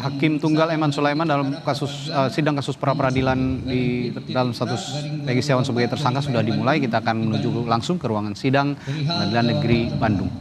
Hakim Tunggal Eman Sulaiman dalam kasus sidang kasus pra-peradilan di dalam status Peggy Setiawan sebagai tersangka sudah dimulai. Kita akan menuju langsung ke ruangan sidang Pengadilan Negeri Bandung.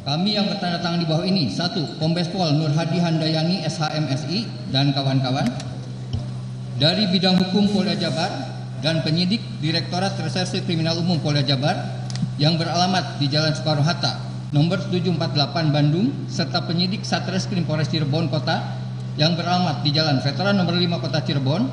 Kami yang bertanda tangan di bawah ini: 1. Kombes Pol Nur Hadi Handayani SHMSI dan kawan-kawan dari bidang hukum Polda Jabar dan penyidik Direktorat Reserse Kriminal Umum Polda Jabar yang beralamat di Jalan Soekarno-Hatta nomor 748 Bandung, serta penyidik Satreskrim Polres Cirebon Kota yang beralamat di Jalan Veteran nomor 5 Kota Cirebon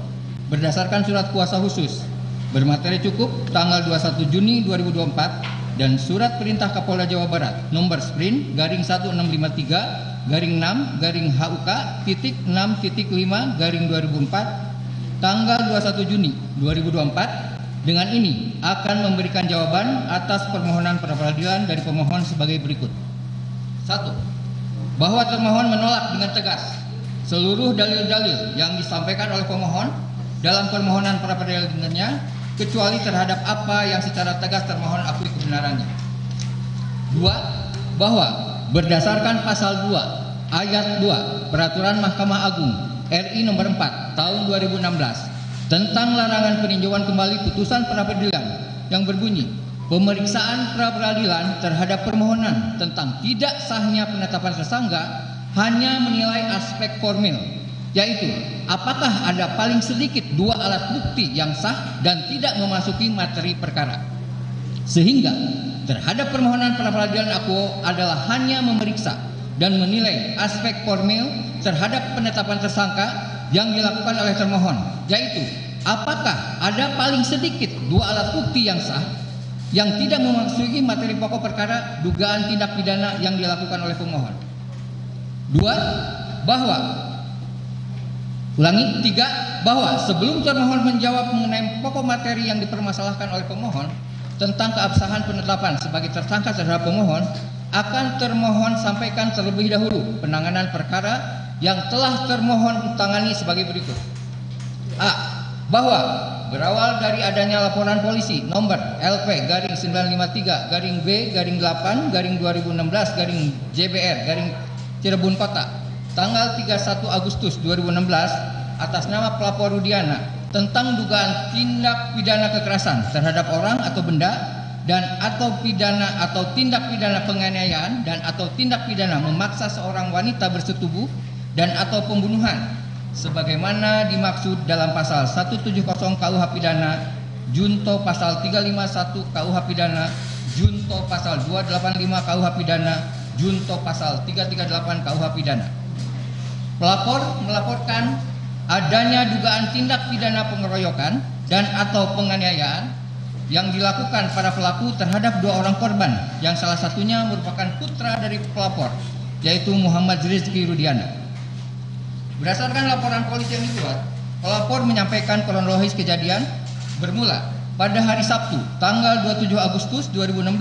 berdasarkan surat kuasa khusus bermateri cukup tanggal 21 Juni 2024 dan surat perintah Kapolda Jawa Barat nomor Sprint garing 1653 garing 6 garing HUK titik 6.5 garing 2004 tanggal 21 Juni 2024. Dengan ini akan memberikan jawaban atas permohonan pra-peradilan dari pemohon sebagai berikut. 1. Bahwa termohon menolak dengan tegas seluruh dalil-dalil yang disampaikan oleh pemohon dalam permohonan pra-peradilannya, kecuali terhadap apa yang secara tegas termohon akui kebenarannya. 2. Bahwa berdasarkan pasal 2 ayat 2 Peraturan Mahkamah Agung RI nomor 4 tahun 2016 tentang larangan peninjauan kembali putusan pra-peradilan yang berbunyi pemeriksaan pra-peradilan terhadap permohonan tentang tidak sahnya penetapan tersangka hanya menilai aspek formil, yaitu apakah ada paling sedikit 2 alat bukti yang sah dan tidak memasuki materi perkara, sehingga terhadap permohonan pra-peradilan akuo adalah hanya memeriksa dan menilai aspek formil terhadap penetapan tersangka yang dilakukan oleh termohon, yaitu apakah ada paling sedikit 2 alat bukti yang sah yang tidak memasuki materi pokok perkara dugaan tindak pidana yang dilakukan oleh pemohon. 2. Bahwa 3. Bahwa sebelum termohon menjawab mengenai pokok materi yang dipermasalahkan oleh pemohon tentang keabsahan penetapan sebagai tersangka terhadap pemohon, akan termohon sampaikan terlebih dahulu penanganan perkara yang telah termohon tangani sebagai berikut. A. Bahwa berawal dari adanya laporan polisi nomor LP garing 953 garing B garing 8 garing 2016 garing JBR garing Cirebon Kota tanggal 31 Agustus 2016 atas nama pelapor Rudiana tentang dugaan tindak pidana kekerasan terhadap orang atau benda dan atau pidana atau tindak pidana penganiayaan dan atau tindak pidana memaksa seorang wanita bersetubuh dan atau pembunuhan sebagaimana dimaksud dalam pasal 170 KUH pidana junto pasal 351 KUH pidana junto pasal 285 KUH pidana junto pasal 338 KUH pidana. Pelapor melaporkan adanya dugaan tindak pidana pengeroyokan dan atau penganiayaan yang dilakukan para pelaku terhadap 2 orang korban yang salah satunya merupakan putra dari pelapor, yaitu Muhammad Rizky Rudiana. Berdasarkan laporan polisi yang dibuat, pelapor menyampaikan kronologis kejadian bermula pada hari Sabtu tanggal 27 Agustus 2016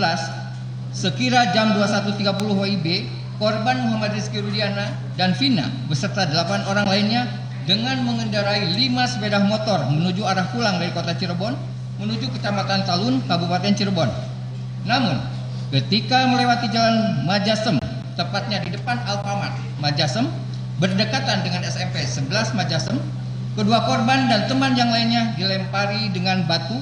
sekira jam 21.30 WIB, korban Muhammad Rizky Rudiana dan Vina beserta 8 orang lainnya dengan mengendarai 5 sepeda motor menuju arah pulang dari kota Cirebon menuju Kecamatan Talun, Kabupaten Cirebon. Namun, ketika melewati jalan Majasem, tepatnya di depan Alfamart Majasem, berdekatan dengan SMP 11 Majasem, kedua korban dan teman yang lainnya dilempari dengan batu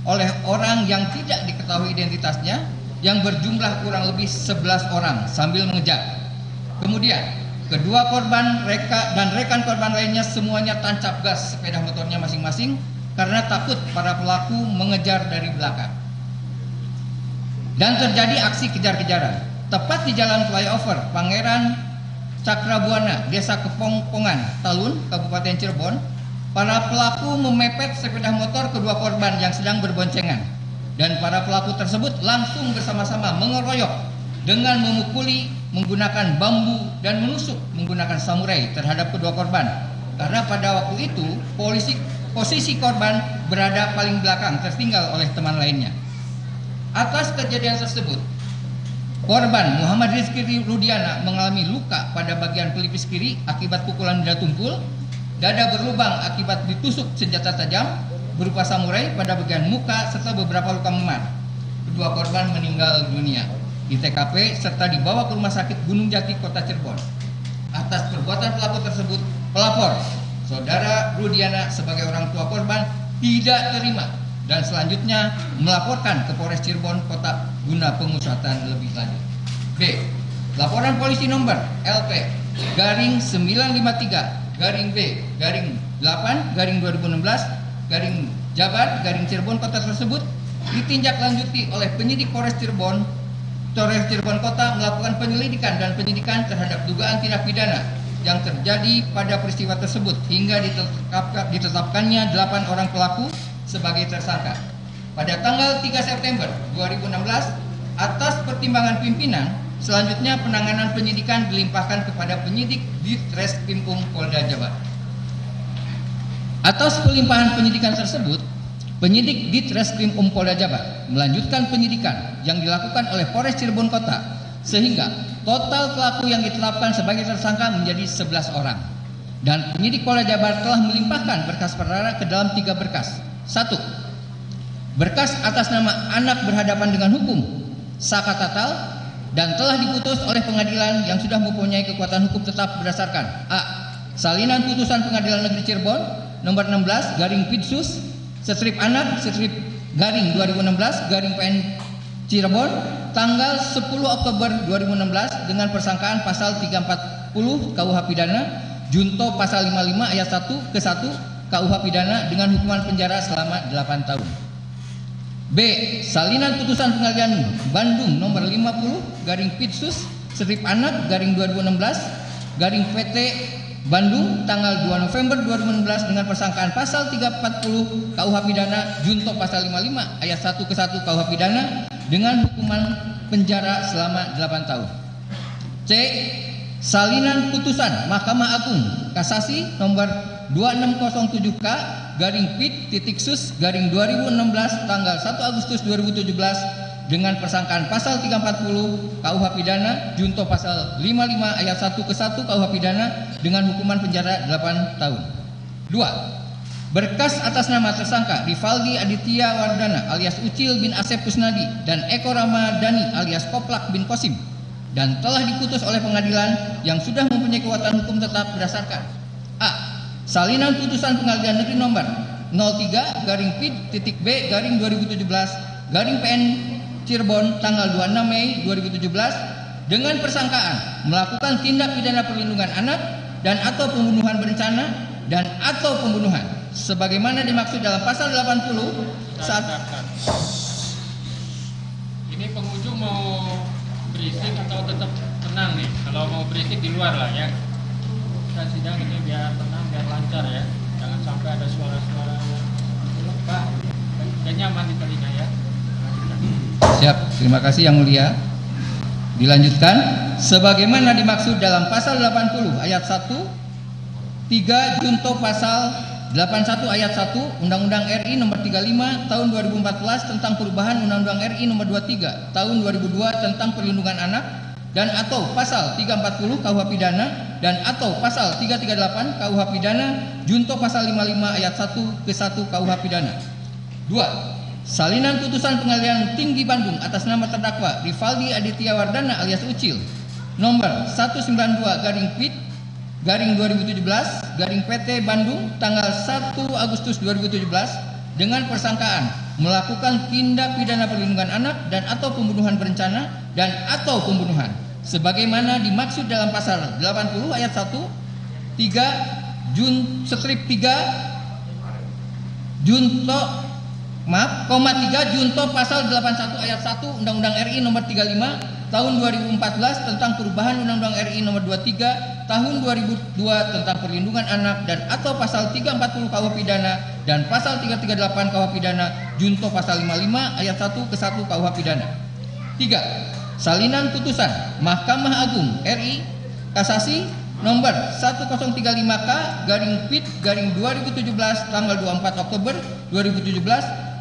oleh orang yang tidak diketahui identitasnya yang berjumlah kurang lebih 11 orang sambil mengejar. Kemudian, kedua korban dan rekan korban lainnya semuanya tancap gas sepeda motornya masing-masing karena takut para pelaku mengejar dari belakang. Dan terjadi aksi kejar-kejaran tepat di jalan flyover Pangeran Cakrabuana, Desa Kepongpongan, Talun, Kabupaten Cirebon. Para pelaku memepet sepeda motor kedua korban yang sedang berboncengan, dan para pelaku tersebut langsung bersama-sama mengeroyok dengan memukuli menggunakan bambu dan menusuk menggunakan samurai terhadap kedua korban. Karena pada waktu itu posisi korban berada paling belakang, tertinggal oleh teman lainnya. Atas kejadian tersebut, korban Muhammad Rizky Rudiana mengalami luka pada bagian pelipis kiri akibat pukulan benda tumpul, dada berlubang akibat ditusuk senjata tajam berupa samurai pada bagian muka, serta beberapa luka memar. Kedua korban meninggal dunia di TKP serta dibawa ke Rumah Sakit Gunung Jati, Kota Cirebon. atas perbuatan pelaku tersebut, pelapor Saudara Rudiana sebagai orang tua korban tidak terima dan selanjutnya melaporkan ke Polres Cirebon Kota guna pengusutan lebih lanjut. B. Laporan polisi nomor LP garing 953 garing B garing 8 garing 2016 garing Jabar garing Cirebon Kota tersebut ditindaklanjuti oleh penyidik Polres Cirebon Kota melakukan penyelidikan dan penyidikan terhadap dugaan tindak pidana yang terjadi pada peristiwa tersebut hingga ditetapkannya 8 orang pelaku sebagai tersangka. Pada tanggal 3 September 2016 atas pertimbangan pimpinan, selanjutnya penanganan penyidikan dilimpahkan kepada penyidik Ditreskrimum Polda Jabar. Atas pelimpahan penyidikan tersebut, penyidik Ditreskrimum Polda Jabar melanjutkan penyidikan yang dilakukan oleh Polres Cirebon Kota sehingga total pelaku yang ditetapkan sebagai tersangka menjadi 11 orang. Dan penyidik Polda Jabar telah melimpahkan berkas perkara ke dalam 3 berkas. 1. Berkas atas nama anak berhadapan dengan hukum saka tatal dan telah diputus oleh pengadilan yang sudah mempunyai kekuatan hukum tetap berdasarkan A. Salinan putusan Pengadilan Negeri Cirebon nomor 16 garing Pidsus strip anak strip garing 2016 garing PN Cirebon tanggal 10 Oktober 2016 dengan persangkaan pasal 340 KUH Pidana junto pasal 55 ayat 1 ke 1 KUH Pidana dengan hukuman penjara selama 8 tahun. B. Salinan putusan Pengadilan Bandung nomor 50 garing Pidsus strip anak garing 2016 garing PT Bandung tanggal 2 November 2016 dengan persangkaan pasal 340 KUH Pidana junto pasal 55 ayat 1 ke 1 KUH Pidana dengan hukuman penjara selama 8 tahun. C. Salinan putusan Mahkamah Agung Kasasi nomor 2607K garing Pid.sus garing 2016 tanggal 1 Agustus 2017 dengan persangkaan pasal 340 KUH Pidana junto pasal 55 ayat 1 ke 1 KUH Pidana dengan hukuman penjara 8 tahun. 2. Berkas atas nama tersangka Rivaldi Aditya Wardana alias Ucil bin Asep Kusnadi dan Eko Ramadhani alias Koplak bin Kosim dan telah diputus oleh pengadilan yang sudah mempunyai kekuatan hukum tetap berdasarkan A. Salinan putusan Pengadilan Negeri nomor 03 garing Pid.B garing 2017 garing PN Cirebon tanggal 26 Mei 2017 dengan persangkaan melakukan tindak pidana perlindungan anak dan atau pembunuhan berencana dan atau pembunuhan sebagaimana dimaksud dalam pasal 80 saat ini pengunjung mau berisik atau tetap tenang nih? Kalau mau berisik di luar lah ya. Kita sidang ini biar tenang, biar lancar ya. Jangan sampai ada suara-suara lebah dan nyaman di telinga ya. Siap, terima kasih Yang Mulia. Dilanjutkan, sebagaimana dimaksud dalam pasal 80 ayat 1, 3 junto pasal 81 ayat 1 Undang-Undang RI nomor 35 tahun 2014 tentang perubahan Undang-Undang RI nomor 23 tahun 2002 tentang perlindungan anak dan atau pasal 340 KUH Pidana dan atau pasal 338 KUH Pidana junto pasal 55 ayat 1 ke 1 KUH Pidana. 2. Salinan putusan Pengadilan Tinggi Bandung atas nama terdakwa Rivaldi Aditya Wardana alias Ucil nomor 192 garing Pid garing 2017 garing PT Bandung tanggal 1 Agustus 2017 dengan persangkaan melakukan tindak pidana perlindungan anak dan atau pembunuhan berencana dan atau pembunuhan sebagaimana dimaksud dalam pasal 80 ayat 1 strip 3 junto 3 junto pasal 81 ayat 1 Undang-Undang RI nomor 35 tahun 2014 tentang perubahan Undang-Undang RI nomor 23 tahun 2002 tentang perlindungan anak dan atau pasal 340 KUH Pidana dan pasal 338 KUH Pidana junto pasal 55 ayat 1 ke 1 KUH Pidana. 3. Salinan putusan Mahkamah Agung RI Kasasi nomor 1035K garing Pid garing 2017 tanggal 24 Oktober 2017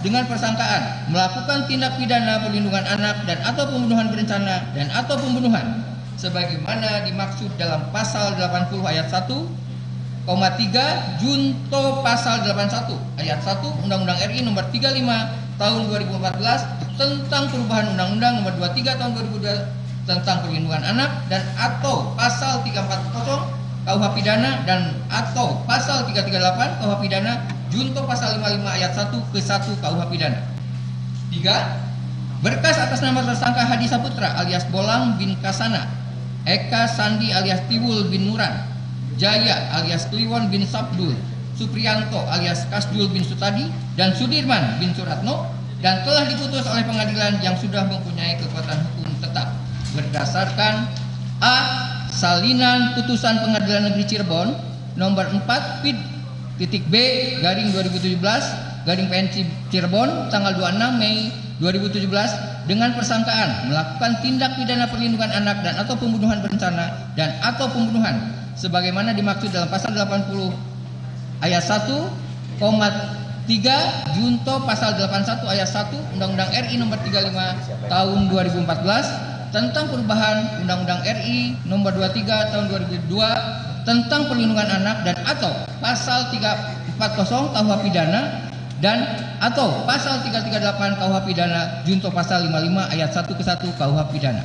dengan persangkaan melakukan tindak pidana perlindungan anak dan atau pembunuhan berencana dan atau pembunuhan sebagaimana dimaksud dalam pasal 80 ayat 1, 3 junto pasal 81 ayat 1 Undang-Undang RI nomor 35 tahun 2014 tentang perubahan Undang-Undang nomor 23 tahun 2002 tentang perlindungan anak dan atau pasal 340 KUH pidana dan atau pasal 338 KUH pidana junto pasal 55 ayat 1 ke 1 KUH pidana. 3. Berkas atas nama tersangka Hadi Saputra alias Bolang bin Kasana, Eka Sandi alias Tiwul bin Nuran, Jaya alias Kliwon bin Sabdul, Supriyanto alias Kasdul bin Sutadi, dan Sudirman bin Suratno, dan telah diputus oleh pengadilan yang sudah mempunyai kekuatan hukum tetap berdasarkan A. Salinan putusan Pengadilan Negeri Cirebon nomor 4 Pid.B garing 2017 garing PN Cirebon tanggal 26 Mei 2017 dengan persangkaan melakukan tindak pidana perlindungan anak dan atau pembunuhan berencana dan atau pembunuhan sebagaimana dimaksud dalam pasal 80 ayat 1, 3 junto pasal 81 ayat 1 Undang-Undang RI nomor 35 tahun 2014 tentang perubahan Undang-Undang RI nomor 23 tahun 2002 tentang perlindungan anak dan atau pasal 340 KUH pidana dan atau pasal 338 KUH pidana junto pasal 55 ayat 1 ke 1 KUH pidana.